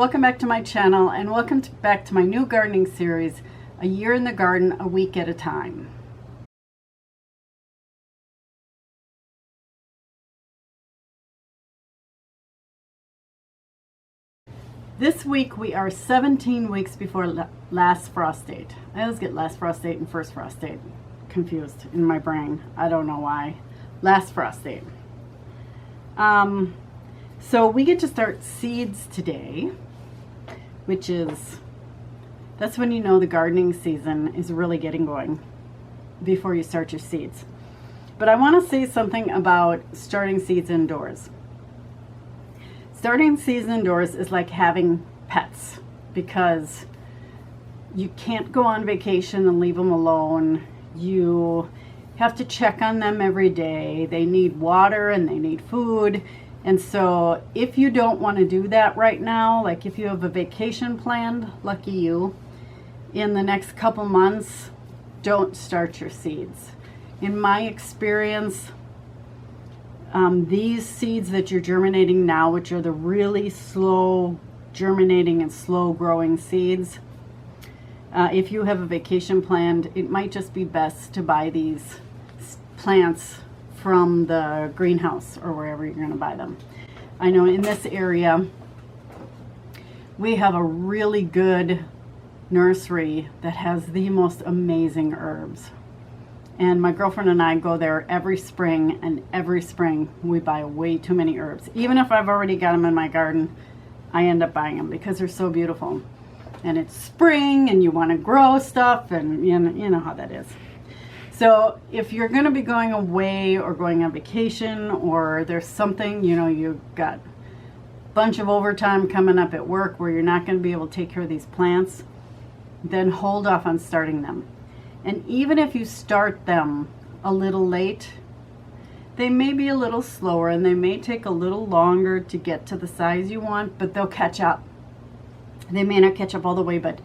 welcome back to my channel and welcome back to my new gardening series, A Year in the Garden, a Week at a Time. This week we are 17 weeks before last frost date. I always get last frost date and first frost date confused in my brain. I don't know why. Last frost date. So we get to start seeds today, which is, that's when you know the gardening season is really getting going, before you start your seeds. But I want to say something about starting seeds indoors. Starting seeds indoors is like having pets, because you can't go on vacation and leave them alone. You have to check on them every day. They need water and they need food. And so if you don't want to do that right now, like if you have a vacation planned, lucky you, in the next couple months, don't start your seeds. In my experience, these seeds that you're germinating now, which are the really slow germinating and slow growing seeds, if you have a vacation planned, it might just be best to buy these plants from the greenhouse or wherever you're going to buy them. I know in this area we have a really good nursery that has the most amazing herbs, and my girlfriend and I go there every spring, and every spring we buy way too many herbs. Even if I've already got them in my garden, I end up buying them because they're so beautiful. And it's spring and you want to grow stuff, and you know how that is. So if you're going to be going away or going on vacation, or there's something, you know, you've got a bunch of overtime coming up at work where you're not going to be able to take care of these plants, then hold off on starting them. And even if you start them a little late, they may be a little slower and they may take a little longer to get to the size you want, but they'll catch up. They may not catch up all the way, but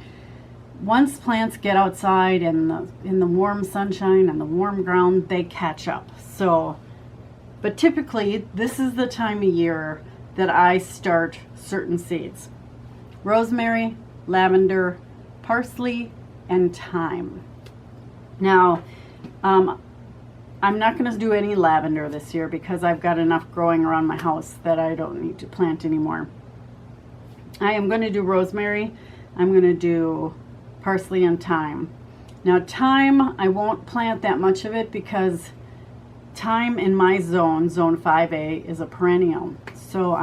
once plants get outside in the warm sunshine and the warm ground, they catch up. So, but typically this is the time of year that I start certain seeds: rosemary, lavender, parsley, and thyme. Now, I'm not going to do any lavender this year because I've got enough growing around my house that I don't need to plant anymore. I am going to do rosemary. I'm going to do parsley and thyme. Now thyme, I won't plant that much of it because thyme in my zone 5A, is a perennial. So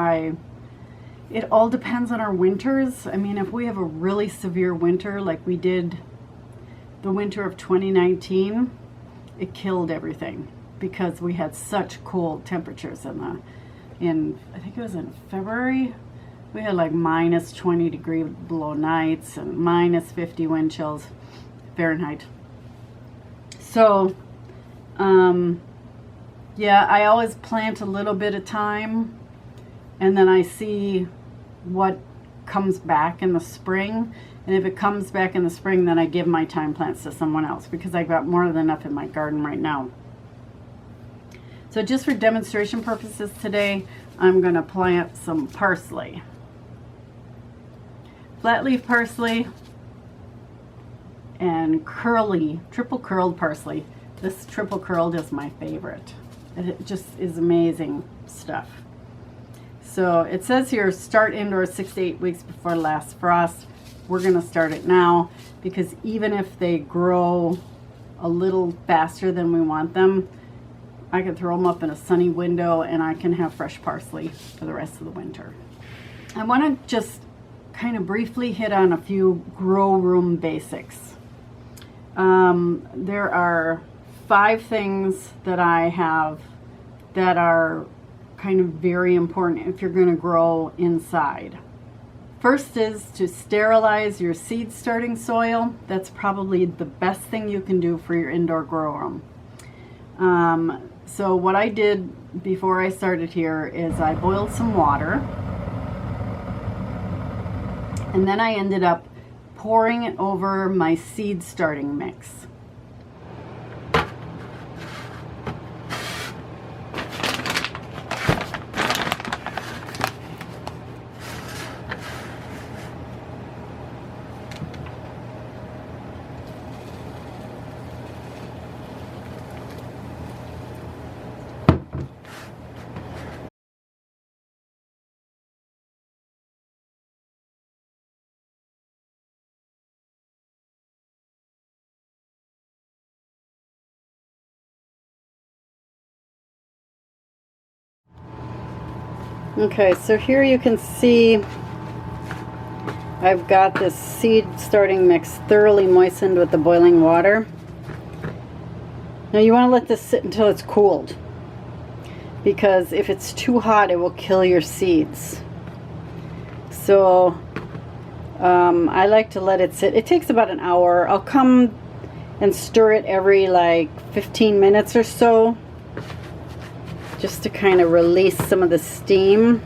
it all depends on our winters. I mean, if we have a really severe winter like we did the winter of 2019, it killed everything because we had such cold temperatures in I think it was in February. We had like minus 20 degree below nights and minus 50 wind chills Fahrenheit. So, yeah, I always plant a little bit of thyme, and then I see what comes back in the spring. And if it comes back in the spring, then I give my thyme plants to someone else because I've got more than enough in my garden right now. So just for demonstration purposes today, I'm going to plant some parsley. Flat leaf parsley and curly, triple curled parsley. This triple curled is my favorite. It just is amazing stuff. So it says here, start indoors 6 to 8 weeks before last frost. We're going to start it now because even if they grow a little faster than we want them, I can throw them up in a sunny window and I can have fresh parsley for the rest of the winter. I want to just kind of briefly hit on a few grow room basics. There are 5 things that I have that are kind of very important if you're going to grow inside. First is to sterilize your seed starting soil. That's probably the best thing you can do for your indoor grow room. So what I did before I started here is I boiled some water, and then I ended up pouring it over my seed starting mix. Okay, so here you can see I've got this seed starting mix thoroughly moistened with the boiling water. Now you want to let this sit until it's cooled, because if it's too hot it will kill your seeds. So I like to let it sit. It takes about an hour. I'll come and stir it every like 15 minutes or so, just to kind of release some of the steam.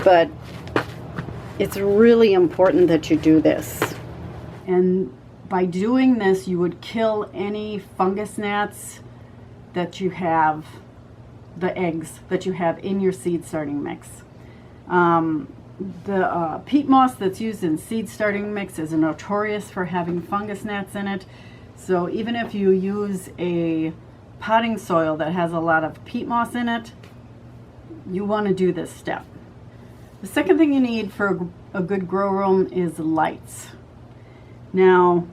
But it's really important that you do this. And by doing this, you would kill any fungus gnats that you have, the eggs that you have in your seed starting mix. The peat moss that's used in seed starting mix is notorious for having fungus gnats in it. So even if you use a potting soil that has a lot of peat moss in it, you want to do this step. The second thing you need for a good grow room is lights. Now,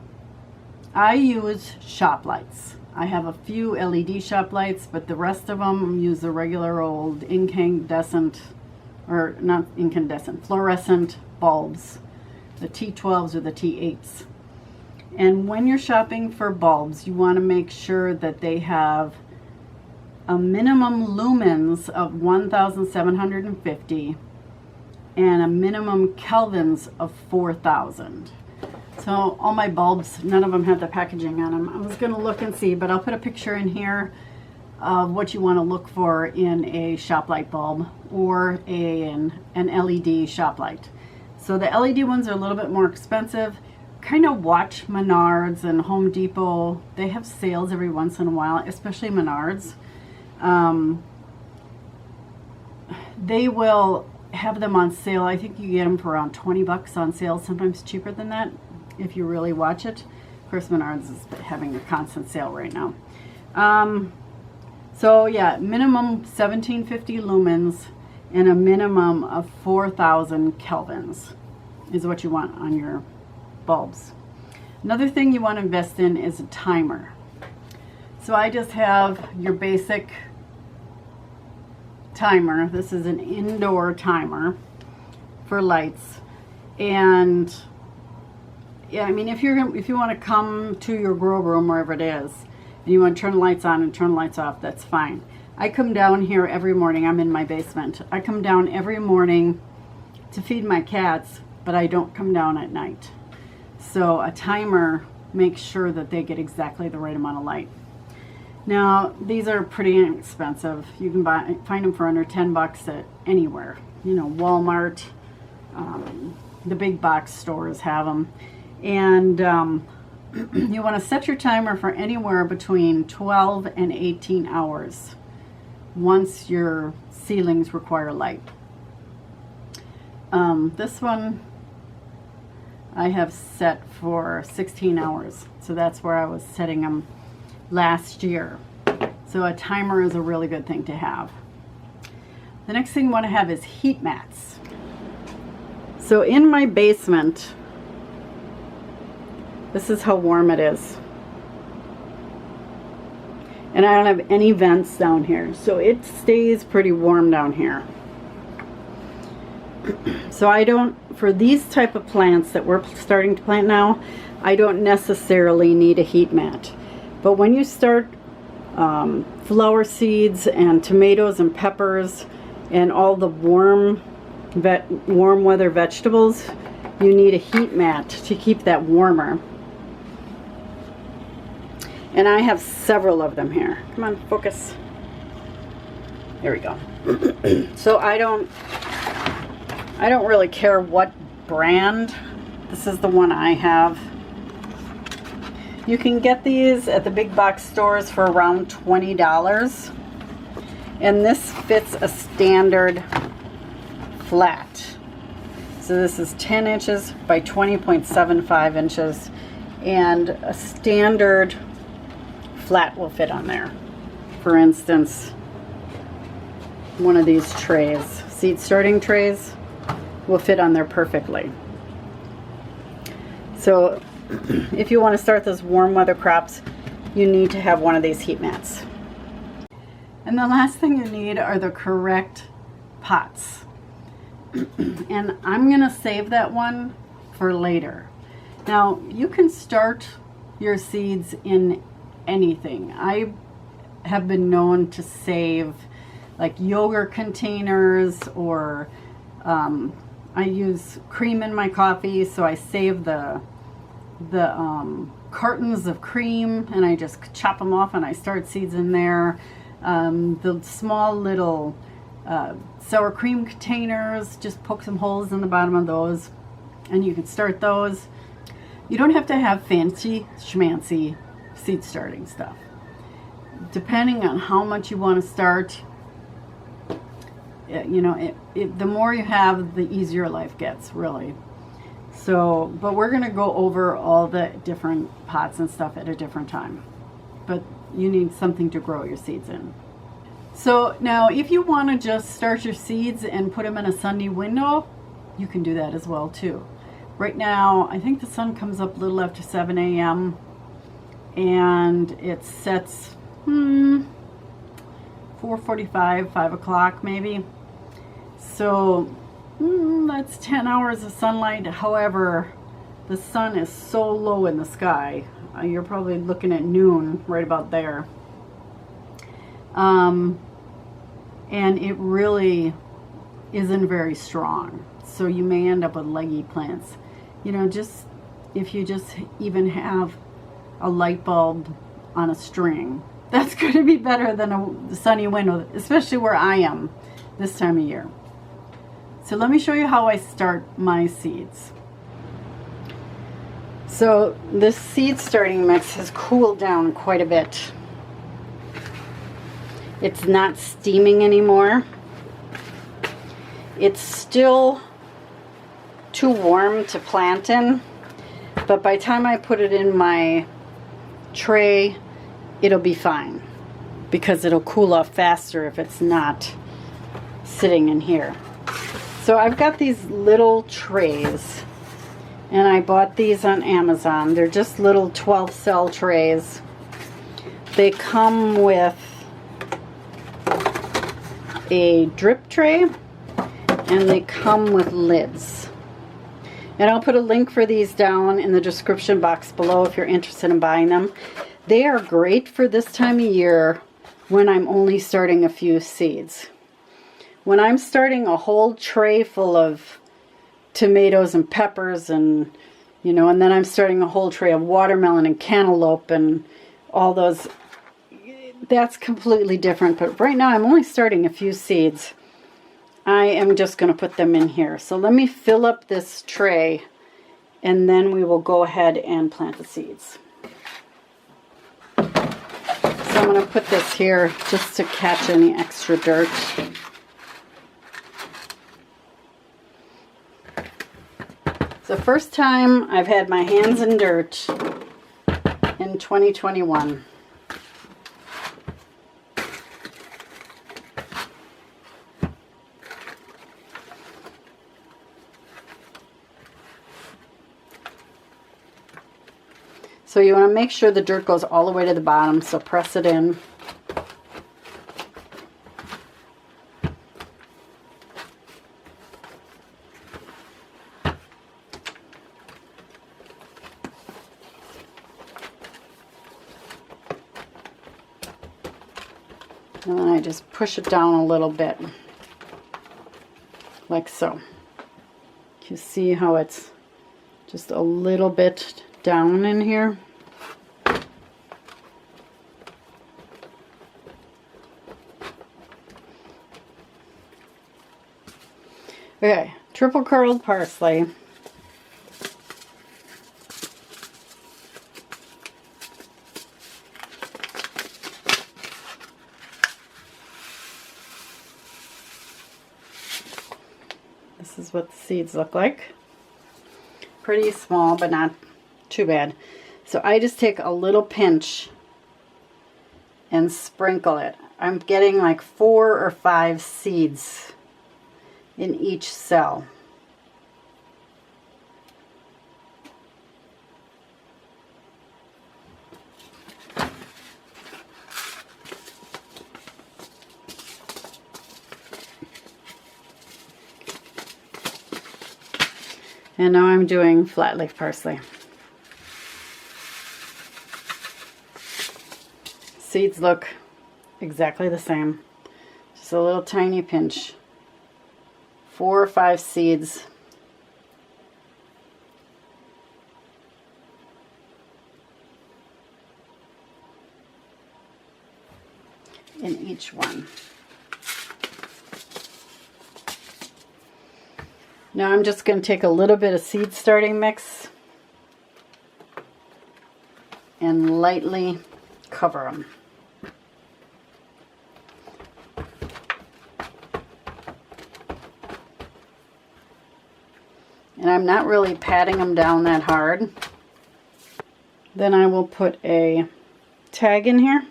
I use shop lights. I have a few LED shop lights, but the rest of them use the regular old incandescent, or not incandescent, fluorescent bulbs, the T12s or the T8s. And when you're shopping for bulbs, you want to make sure that they have a minimum lumens of 1,750 and a minimum kelvins of 4,000. So all my bulbs, none of them have the packaging on them. I was going to look and see, but I'll put a picture in here of what you want to look for in a shop light bulb or an LED shop light. So the LED ones are a little bit more expensive. Kind of watch Menards and Home Depot. They have sales every once in a while, especially Menards. They will have them on sale. I think you get them for around 20 bucks on sale, sometimes cheaper than that if you really watch it. Of course, Menards is having a constant sale right now. So yeah, minimum 1750 lumens and a minimum of 4,000 kelvins is what you want on your bulbs. Another thing you want to invest in is a timer. So I just have your basic timer. This is an indoor timer for lights. And yeah, I mean, if you want to come to your grow room, wherever it is, and you want to turn the lights on and turn the lights off, that's fine. I come down here every morning. I'm in my basement. I come down every morning to feed my cats, but I don't come down at night. So a timer makes sure that they get exactly the right amount of light. Now, these are pretty inexpensive. You can find them for under 10 bucks at anywhere. You know, Walmart, the big box stores have them. And you want to set your timer for anywhere between 12 and 18 hours once your ceilings require light. This one I have set for 16 hours. So that's where I was setting them last year. So a timer is a really good thing to have. The next thing you want to have is heat mats. So in my basement, this is how warm it is. And I don't have any vents down here, so it stays pretty warm down here. So I don't, for these type of plants that we're starting to plant now, I don't necessarily need a heat mat. But when you start flower seeds and tomatoes and peppers and all the warm weather vegetables, you need a heat mat to keep that warmer. And I have several of them here. Come on, focus. There we go. So I don't really care what brand. This is the one I have. You can get these at the big box stores for around $20. And this fits a standard flat. So this is 10 inches by 20.75 inches. And a standard flat will fit on there. For instance, one of these trays, seed starting trays, will fit on there perfectly. So if you want to start those warm weather crops, you need to have one of these heat mats. And the last thing you need are the correct pots. And I'm gonna save that one for later. Now, you can start your seeds in anything. I have been known to save like yogurt containers, or I use cream in my coffee, so I save the cartons of cream and I just chop them off and I start seeds in there. The small little sour cream containers, just poke some holes in the bottom of those and you can start those. You don't have to have fancy schmancy seed starting stuff. Depending on how much you want to start, you know, the more you have, the easier life gets, really. So, but we're going to go over all the different pots and stuff at a different time. But you need something to grow your seeds in. So now, if you want to just start your seeds and put them in a sunny window, you can do that as well too. Right now, I think the sun comes up a little after 7 a.m. and it sets 4:45, 5 o'clock maybe. So that's 10 hours of sunlight. However, the sun is so low in the sky. You're probably looking at noon, right about there. And it really isn't very strong. So you may end up with leggy plants. You know, just if you just even have a light bulb on a string, that's going to be better than a sunny window, especially where I am this time of year. So let me show you how I start my seeds. So this seed starting mix has cooled down quite a bit. It's not steaming anymore. It's still too warm to plant in, but by the time I put it in my tray, it'll be fine because it'll cool off faster if it's not sitting in here. So I've got these little trays and I bought these on Amazon. They're just little 12 cell trays. They come with a drip tray and they come with lids. And I'll put a link for these down in the description box below if you're interested in buying them. They are great for this time of year when I'm only starting a few seeds. When I'm starting a whole tray full of tomatoes and peppers and, you know, and then I'm starting a whole tray of watermelon and cantaloupe and all those, that's completely different. But right now I'm only starting a few seeds. I am just going to put them in here. So let me fill up this tray and then we will go ahead and plant the seeds. So I'm going to put this here just to catch any extra dirt. It's the first time I've had my hands in dirt in 2021. So you want to make sure the dirt goes all the way to the bottom, so press it in. And then I just push it down a little bit, like so. You see how it's just a little bit down in here? Okay, triple curled parsley. This is what the seeds look like. Pretty small, but not too bad. So I just take a little pinch and sprinkle it. I'm getting like 4 or 5 seeds in each cell. And now I'm doing flat leaf parsley. Seeds look exactly the same. Just a little tiny pinch. 4 or 5 seeds. In each one. Now I'm just going to take a little bit of seed starting mix and lightly cover them. And I'm not really patting them down that hard. Then I will put a tag in here.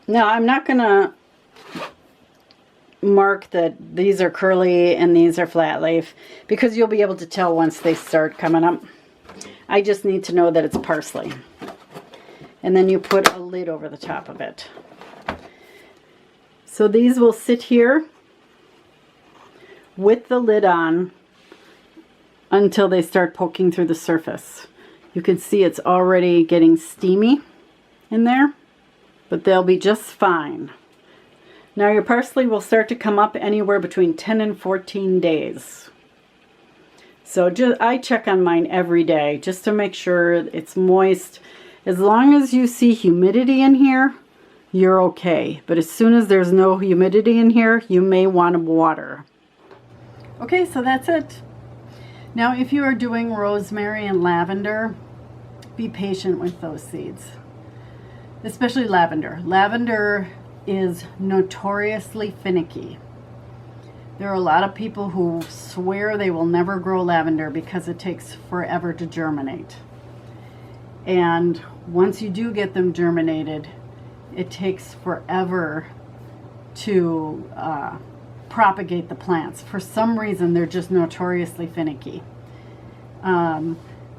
Now I'm not going to mark that these are curly and these are flat leaf because you'll be able to tell once they start coming up. I just need to know that it's parsley. And then you put a lid over the top of it. So these will sit here with the lid on until they start poking through the surface. You can see it's already getting steamy in there, but they'll be just fine. Now your parsley will start to come up anywhere between 10 and 14 days. So I check on mine every day just to make sure it's moist. As long as you see humidity in here, you're okay. But as soon as there's no humidity in here, you may want to water. Okay, so that's it. Now if you are doing rosemary and lavender, be patient with those seeds. Especially lavender. Lavender is notoriously finicky. There are a lot of people who swear they will never grow lavender because it takes forever to germinate. And once you do get them germinated, it takes forever to propagate the plants. For some reason, they're just notoriously finicky.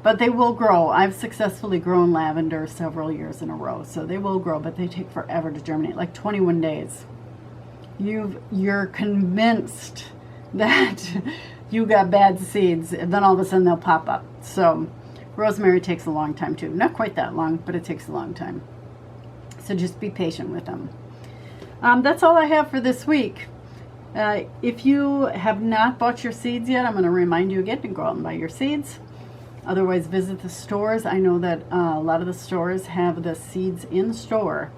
But they will grow. I've successfully grown lavender several years in a row. So they will grow, but they take forever to germinate, like 21 days. You're convinced that you got bad seeds, and then all of a sudden they'll pop up. So rosemary takes a long time too. Not quite that long, but it takes a long time. So just be patient with them. That's all I have for this week. If you have not bought your seeds yet, I'm going to remind you again to go out and buy your seeds. Otherwise, visit the stores. I know that a lot of the stores have the seeds in store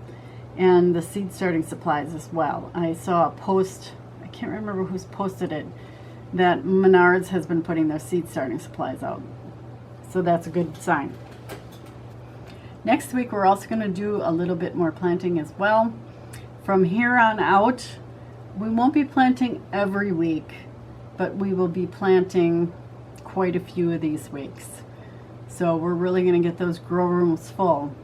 and the seed starting supplies as well. I saw a post, I can't remember who's posted it, that Menards has been putting their seed starting supplies out. So that's a good sign. Next week, we're also going to do a little bit more planting as well. From here on out, we won't be planting every week, but we will be planting quite a few of these weeks. So we're really going to get those grow rooms full,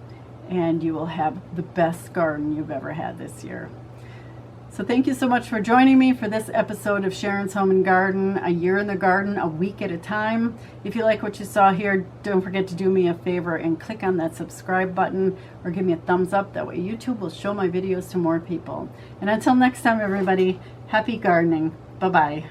and you will have the best garden you've ever had this year. So thank you so much for joining me for this episode of Sharon's Home and Garden, a year in the garden, a week at a time. If you like what you saw here, don't forget to do me a favor and click on that subscribe button or give me a thumbs up. That way YouTube will show my videos to more people. And until next time, everybody, happy gardening. Bye-bye.